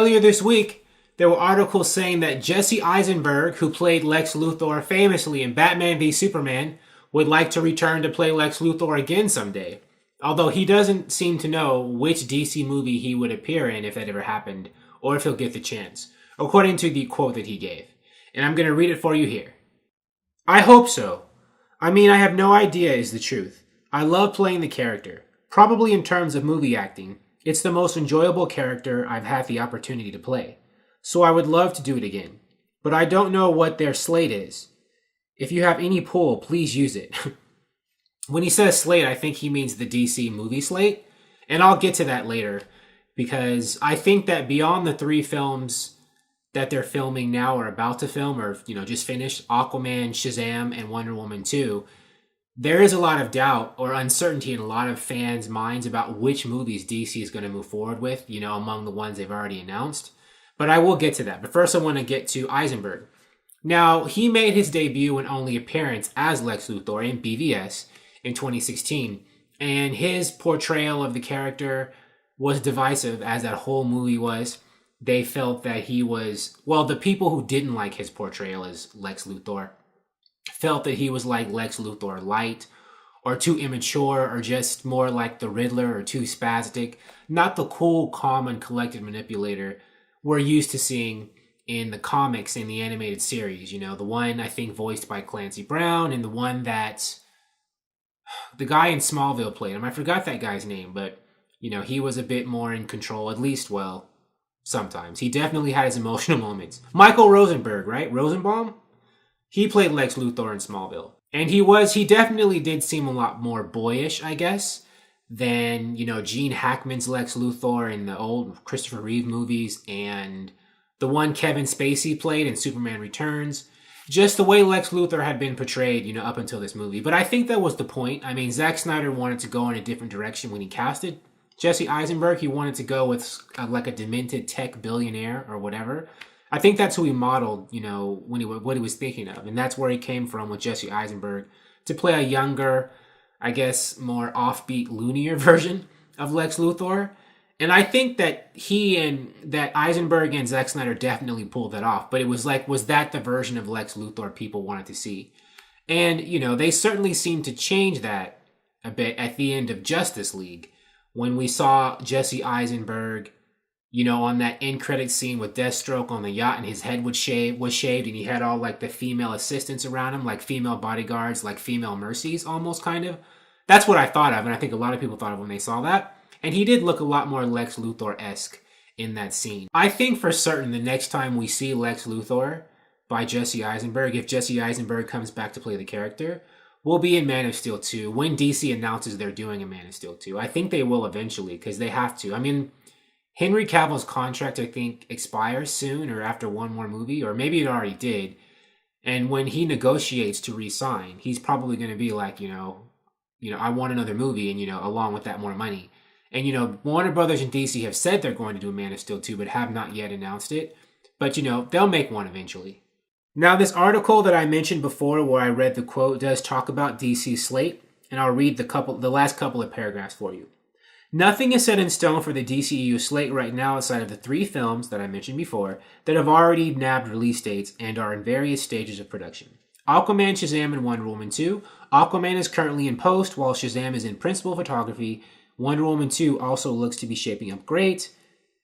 earlier this week, there were articles saying that Jesse Eisenberg, who played Lex Luthor famously in Batman v Superman, would like to return to play Lex Luthor again someday. Although he doesn't seem to know which DC movie he would appear in if that ever happened, or if he'll get the chance, according to the quote that he gave. And I'm going to read it for you here. I hope so. I mean, I have no idea is the truth. I love playing the character. Probably in terms of movie acting, it's the most enjoyable character I've had the opportunity to play. So I would love to do it again. But I don't know what their slate is. If you have any pull, please use it. When he says slate, I think he means the DC movie slate. And I'll get to that later. Because I think that beyond the 3 films that they're filming now or about to film or, just finished, Aquaman, Shazam, and Wonder Woman 2, there is a lot of doubt or uncertainty in a lot of fans' minds about which movies DC is going to move forward with, among the ones they've already announced. But I will get to that. But first I want to get to Eisenberg. Now, he made his debut and only appearance as Lex Luthor in BVS in 2016. And his portrayal of the character was divisive, as that whole movie was. They felt that he was, the people who didn't like his portrayal as Lex Luthor felt that he was like Lex Luthor light, or too immature, or just more like the Riddler, or too spastic. Not the cool, calm, and collected manipulator we're used to seeing in the comics and the animated series. The one, I think, voiced by Clancy Brown, and the one that the guy in Smallville played him. I forgot that guy's name, but, he was a bit more in control, at least, sometimes. He definitely had his emotional moments. Michael Rosenberg, right? Rosenbaum? He played Lex Luthor in Smallville. And he definitely did seem a lot more boyish, I guess, than, Gene Hackman's Lex Luthor in the old Christopher Reeve movies and the one Kevin Spacey played in Superman Returns. Just the way Lex Luthor had been portrayed, up until this movie. But I think that was the point. I mean, Zack Snyder wanted to go in a different direction when he casted Jesse Eisenberg. He wanted to go with like a demented tech billionaire or whatever. I think that's who he modeled, what he was thinking of. And that's where he came from with Jesse Eisenberg, to play a younger, I guess, more offbeat, loonier version of Lex Luthor. And I think that that Eisenberg and Zack Snyder definitely pulled that off. But it was was that the version of Lex Luthor people wanted to see? And, they certainly seemed to change that a bit at the end of Justice League, when we saw Jesse Eisenberg, on that end credit scene with Deathstroke on the yacht, and his head was shaved, and he had all the female assistants around him, like female bodyguards, like female mercies, almost kind of. That's what I thought of, and I think a lot of people thought of when they saw that. And he did look a lot more Lex Luthor-esque in that scene. I think for certain the next time we see Lex Luthor by Jesse Eisenberg, if Jesse Eisenberg comes back to play the character, will be in Man of Steel 2, when DC announces they're doing a Man of Steel 2. I think they will eventually, because they have to. I mean, Henry Cavill's contract, I think, expires soon, or after one more movie, or maybe it already did. And when he negotiates to re-sign, he's probably going to be like, I want another movie, and, along with that, more money. And, Warner Brothers and DC have said they're going to do a Man of Steel 2, but have not yet announced it. But, they'll make one eventually. Now, this article that I mentioned before, where I read the quote, does talk about DC's slate, and I'll read the last couple of paragraphs for you. Nothing is set in stone for the DCEU slate right now outside of the 3 films that I mentioned before that have already nabbed release dates and are in various stages of production. Aquaman, Shazam, and Wonder Woman 2. Aquaman is currently in post, while Shazam is in principal photography. Wonder Woman 2 also looks to be shaping up great,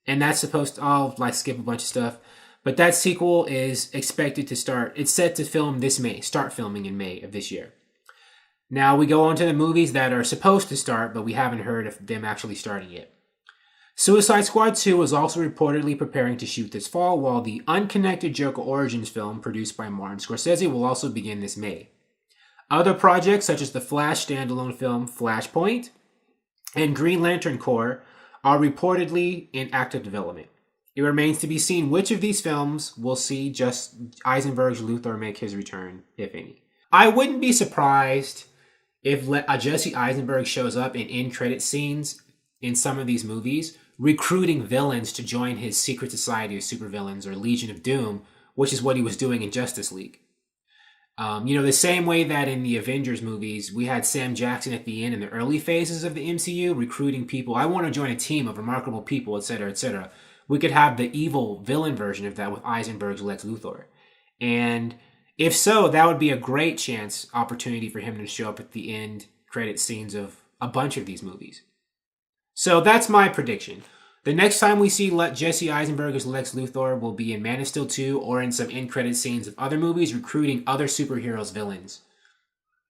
and that's supposed to, I'll skip a bunch of stuff. But that sequel is expected to start. It's set to film this May, start filming in May of this year. Now we go on to the movies that are supposed to start, but we haven't heard of them actually starting yet. Suicide Squad 2 is also reportedly preparing to shoot this fall, while the unconnected Joker Origins film produced by Martin Scorsese will also begin this May. Other projects such as the Flash standalone film Flashpoint and Green Lantern Corps are reportedly in active development. It remains to be seen which of these films will see just Eisenberg's Luthor make his return, if any. I wouldn't be surprised if Jesse Eisenberg shows up in end-credit scenes in some of these movies, recruiting villains to join his secret society of supervillains, or Legion of Doom, which is what he was doing in Justice League. The same way that in the Avengers movies, we had Sam Jackson at the end in the early phases of the MCU recruiting people. I want to join a team of remarkable people, etc., etc. we could have the evil villain version of that with Eisenberg's Lex Luthor. And if so, that would be a great opportunity for him to show up at the end credit scenes of a bunch of these movies. So that's my prediction. The next time we see Jesse Eisenberg as Lex Luthor will be in Man of Steel 2 or in some end credit scenes of other movies recruiting other superheroes' villains.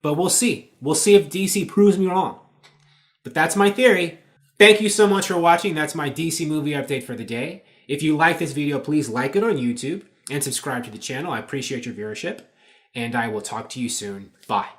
But we'll see. We'll see if DC proves me wrong. But that's my theory. Thank you so much for watching. That's my DC movie update for the day. If you like this video, please like it on YouTube and subscribe to the channel. I appreciate your viewership, and I will talk to you soon. Bye.